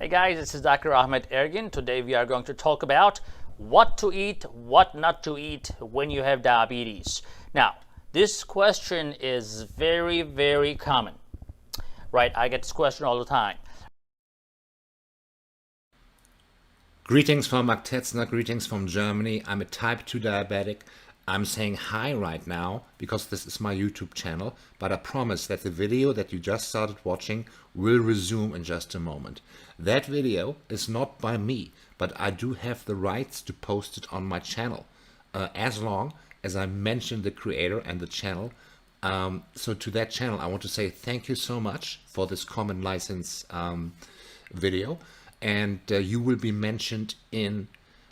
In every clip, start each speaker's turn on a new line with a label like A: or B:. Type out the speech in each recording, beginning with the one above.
A: Hey guys, this is Dr. Ahmed Ergin. Today we are going to talk about what to eat, what not to eat when you have diabetes. Now, this question is very, very common, right? I get this question all the time.
B: Greetings from Magtetzner, greetings from Germany. I'm a type 2 diabetic. I'm saying hi right now because this is my YouTube channel, but I promise that the video that you just started watching will resume in just a moment. That video is not by me, but I do have the rights to post it on my channel, as long as I mention the creator and the channel. So to that channel, I want to say thank you so much for this common license video, and you will be mentioned in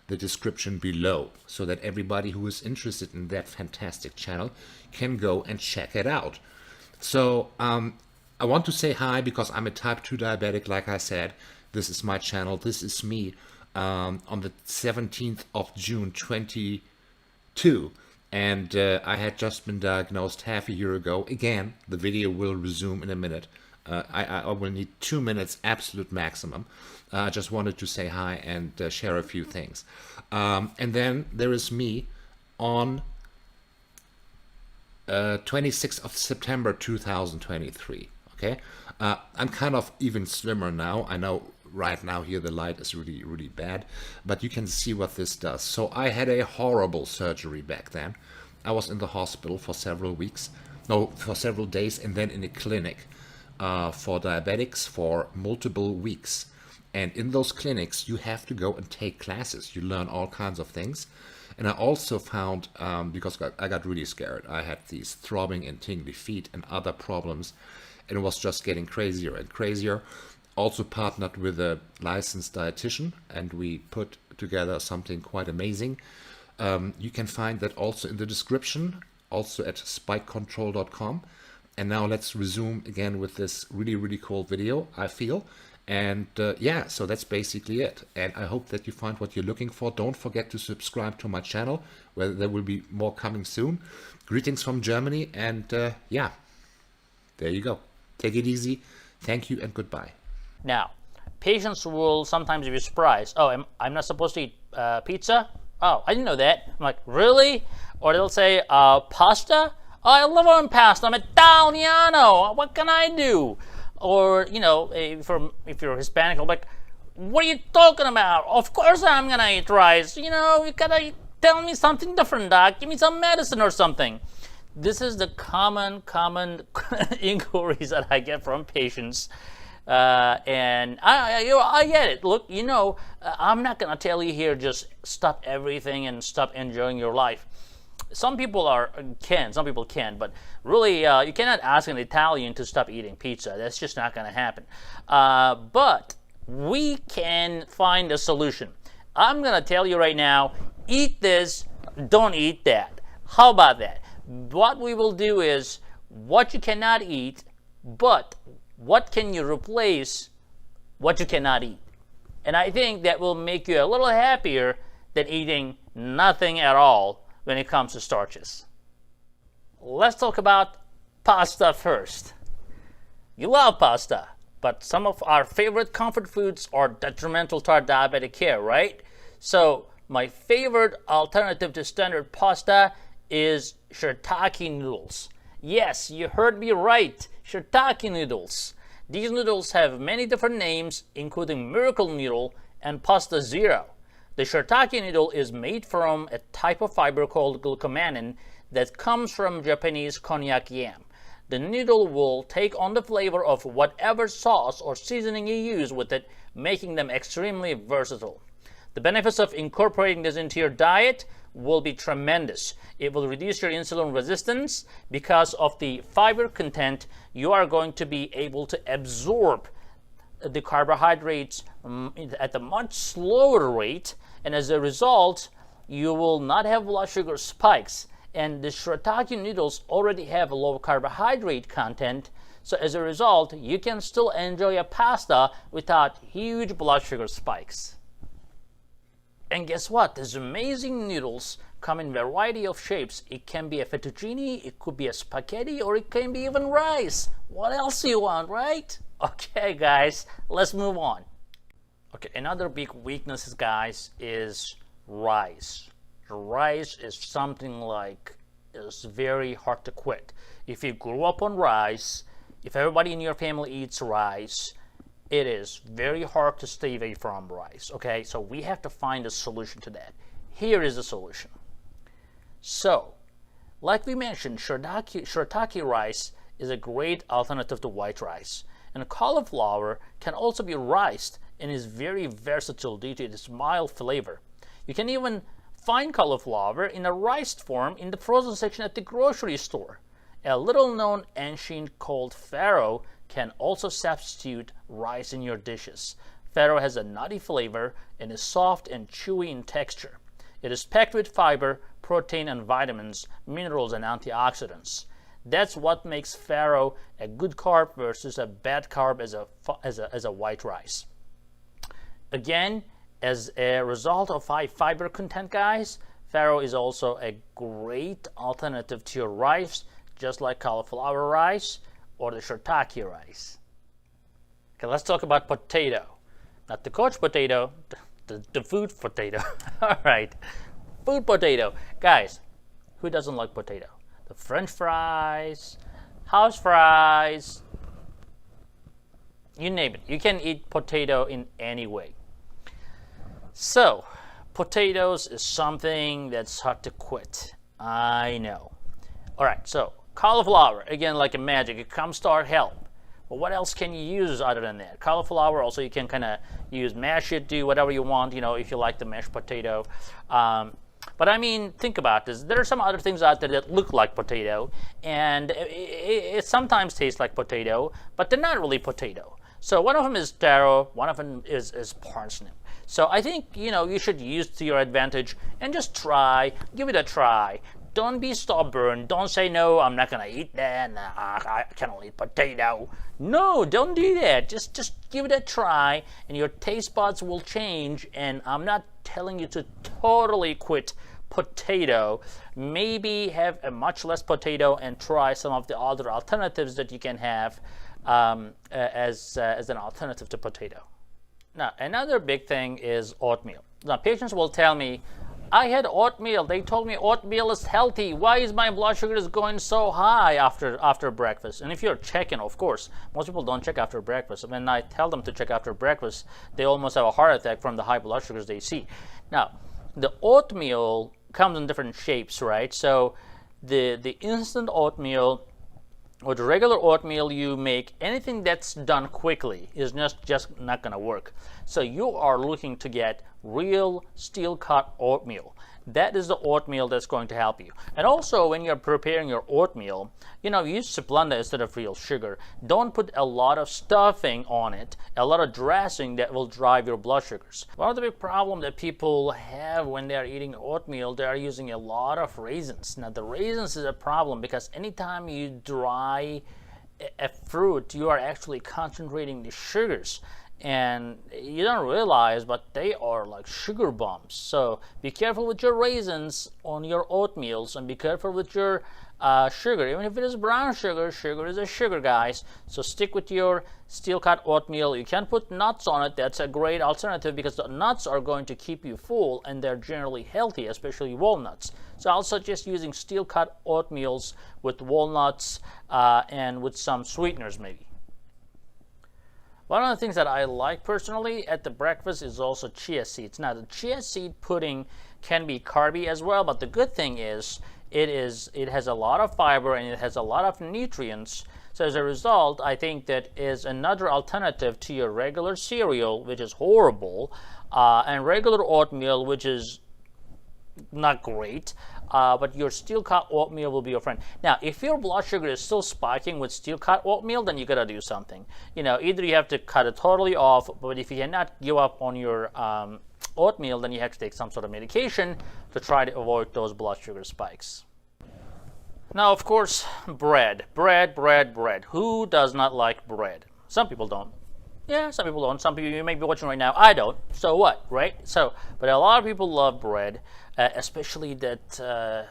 B: the description below so that everybody who is interested in that fantastic channel can go and check it out. So I want to say hi because I'm a type 2 diabetic. Like I said, this is my channel. This is me on the 17th of June 2022, and I had just been diagnosed half a year ago. Again, the video will resume in a minute. I will need 2 minutes absolute maximum. I just wanted to say hi and share a few things. And then there is me on 26th of September 2023. Okay, I'm kind of even slimmer now. I know right now here the light is really, really bad, but you can see what this does. So I had a horrible surgery back then. I was in the hospital for several weeks, no, for several days, and then in a clinic for diabetics for multiple weeks. And in those clinics, you have to go and take classes. You learn all kinds of things. And I also found, because I got really scared, I had these throbbing and tingly feet and other problems, and it was just getting crazier and crazier. Also partnered with a licensed dietitian, and we put together something quite amazing. You can find that also in the description, also at spikecontrol.com. And now let's resume again with this really, really cool video, I feel. And yeah, so that's basically it. And I hope that you find what you're looking for. Don't forget to subscribe to my channel, where there will be more coming soon. Greetings from Germany, and yeah, there you go. Take it easy. Thank you and goodbye.
A: Now, patients will sometimes be surprised. Oh, I'm not supposed to eat pizza? Oh, I didn't know that. I'm like, really? Or they'll say, pasta? Oh, I love on pasta. I'm Italiano. What can I do? Or, you know, if you're Hispanic, I'm like, what are you talking about? Of course I'm going to eat rice. You know, you got to tell me something different, doc. Give me some medicine or something. This is the common inquiries that I get from patients. And I get it. Look, you know, I'm not going to tell you here, just stop everything and stop enjoying your life. Some people can, some people can't, but really you cannot ask an Italian to stop eating pizza. That's just not going to happen. But we can find a solution. I'm going to tell you right now, eat this, don't eat that. How about that? What we will do is what you cannot eat, but what can you replace what you cannot eat? And I think that will make you a little happier than eating nothing at all when it comes to starches. Let's talk about pasta first. You love pasta, but some of our favorite comfort foods are detrimental to our diabetic care, right? So my favorite alternative to standard pasta is shiitake noodles. Yes, you heard me right, shiitake noodles. These noodles have many different names, including Miracle Noodle and Pasta Zero. The shiitake noodle is made from a type of fiber called glucomannan that comes from Japanese konjac yam. The noodle will take on the flavor of whatever sauce or seasoning you use with it, making them extremely versatile. The benefits of incorporating this into your diet will be tremendous. It will reduce your insulin resistance because of the fiber content. You are going to be able to absorb the carbohydrates at a much slower rate, and as a result, you will not have blood sugar spikes. And the shiitake noodles already have a low carbohydrate content, so as a result, you can still enjoy a pasta without huge blood sugar spikes. And guess what? These amazing noodles come in a variety of shapes. It can be a fettuccine, it could be a spaghetti, or it can be even rice. What else do you want, right? Okay, guys, let's move on. Okay, another big weakness, guys, is rice. Rice is something like it's very hard to quit. If you grew up on rice, if everybody in your family eats rice, it is very hard to stay away from rice. Okay, so we have to find a solution to that. Here is the solution. So, like we mentioned, shirataki rice is a great alternative to white rice. And cauliflower can also be riced and is very versatile due to its mild flavor. You can even find cauliflower in a riced form in the frozen section at the grocery store. A little known ancient called farro can also substitute rice in your dishes. Farro has a nutty flavor and is soft and chewy in texture. It is packed with fiber, protein, and vitamins, minerals, and antioxidants. That's what makes farro a good carb versus a bad carb as a white rice. Again, as a result of high fiber content, guys, farro is also a great alternative to your rice, just like cauliflower rice or the shirataki rice. Okay, let's talk about potato. Not the couch potato, the food potato. All right, food potato. Guys, who doesn't like potato? The French fries, house fries, you name it. You can eat potato in any way. So, potatoes is something that's hard to quit. I know. All right, so cauliflower, again, like a magic, it comes to our help. But what else can you use other than that? Cauliflower, also you can kind of use, mash it, do whatever you want, you know, if you like the mashed potato. But I mean, think about this. There are some other things out there that look like potato, and it sometimes tastes like potato, but they're not really potato. So one of them is taro, one of them is parsnip. So I think, you know, you should use to your advantage and just try, give it a try. Don't be stubborn. Don't say, no, I'm not going to eat that. Nah, I cannot eat potato. No, don't do that. Just give it a try, and your taste buds will change. And I'm not telling you to totally quit potato. Maybe have a much less potato and try some of the other alternatives that you can have as an alternative to potato. Now, another big thing is oatmeal. Now, patients will tell me, I had oatmeal. They told me oatmeal is healthy. Why is my blood sugar is going so high after breakfast? And if you're checking, of course, most people don't check after breakfast. When I tell them to check after breakfast, they almost have a heart attack from the high blood sugars they see. Now, the oatmeal comes in different shapes, right? So the instant oatmeal or the regular oatmeal you make, anything that's done quickly is just not going to work. So you are looking to get real steel cut oatmeal. That is the oatmeal that's going to help you. And also, when you're preparing your oatmeal, you know, use Splenda instead of real sugar. Don't put a lot of stuffing on it, a lot of dressing that will drive your blood sugars. One of the big problems that people have when they are eating oatmeal, they are using a lot of raisins. Now, the raisins is a problem because anytime you dry a fruit, you are actually concentrating the sugars. And you don't realize, but they are like sugar bombs. So be careful with your raisins on your oatmeals, and be careful with your sugar. Even if it is brown sugar, sugar is a sugar, guys. So stick with your steel cut oatmeal. You can put nuts on it. That's a great alternative because the nuts are going to keep you full, and they're generally healthy, especially walnuts. So I'll suggest using steel cut oatmeals with walnuts and with some sweeteners maybe. One of the things that I like personally at the breakfast is also chia seeds. Now, the chia seed pudding can be carby as well, but the good thing is it has a lot of fiber and it has a lot of nutrients. So as a result, I think that is another alternative to your regular cereal, which is horrible, and regular oatmeal, which is not great. But your steel cut oatmeal will be your friend. Now, if your blood sugar is still spiking with steel cut oatmeal, then you gotta do something. You know, either you have to cut it totally off, but if you cannot give up on your oatmeal, then you have to take some sort of medication to try to avoid those blood sugar spikes. Now, of course, bread. Who does not like bread? Some people don't. Yeah, some people don't. Some people, you may be watching right now, I don't. So what, right? So, but a lot of people love bread, especially that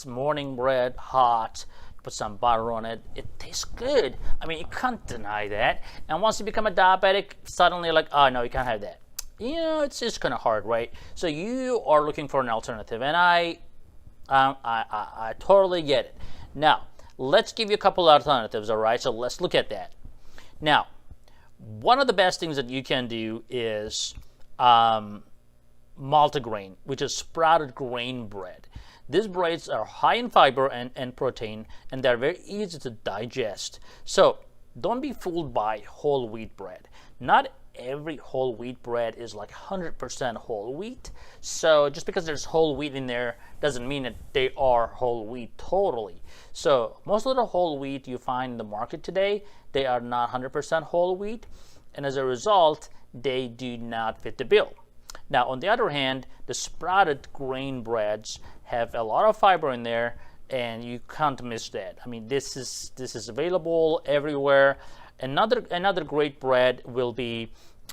A: morning bread, hot, put some butter on it. It tastes good. I mean, you can't deny that. And once you become a diabetic, suddenly like, oh no, you can't have that. it's just kind of hard, right? So you are looking for an alternative, and I totally get it. Now, let's give you a couple alternatives, all right? So let's look at that. Now, one of the best things that you can do is multigrain, which is sprouted grain bread. These breads are high in fiber and protein, and they're very easy to digest. So don't be fooled by whole wheat bread. Not every whole wheat bread is like 100% whole wheat. So just because there's whole wheat in there doesn't mean that they are whole wheat totally. So most of the whole wheat you find in the market today, they are not 100% whole wheat, and as a result, they do not fit the bill. Now, on the other hand, the sprouted grain breads have a lot of fiber in there, and you can't miss that. I mean, this is available everywhere. Another great bread will be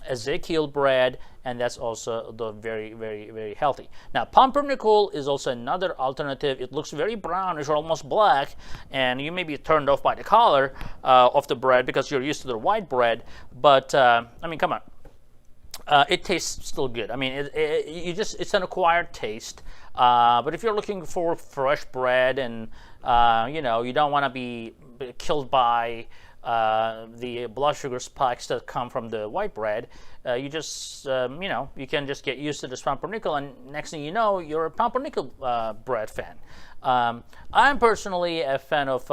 A: Ezekiel bread, and that's also very, very, very healthy. Now, pumpernickel is also another alternative. It looks very brownish or almost black, and you may be turned off by the color of the bread because you're used to the white bread. But I mean, come on. It tastes still good. I mean, it's an acquired taste. But if you're looking for fresh bread and you don't want to be killed by the blood sugar spikes that come from the white bread, you just you can just get used to this pumpernickel, and next thing you know, you're a pumpernickel bread fan. I'm personally a fan of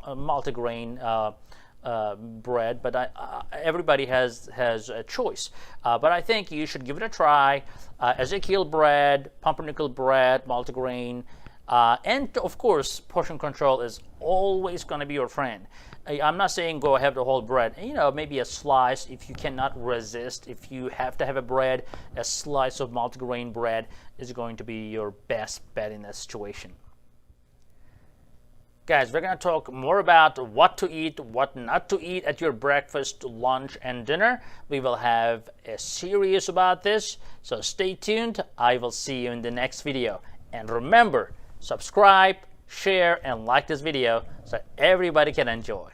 A: multigrain bread, but everybody has a choice. But I think you should give it a try. Ezekiel bread, pumpernickel bread, multigrain, and of course, portion control is always going to be your friend. I'm not saying go have the whole bread. Maybe a slice if you cannot resist. If you have to have a bread, a slice of multigrain bread is going to be your best bet in that situation. Guys, we're going to talk more about what to eat, what not to eat at your breakfast, lunch, and dinner. We will have a series about this, so stay tuned. I will see you in the next video. And remember, subscribe, share, and like this video so everybody can enjoy.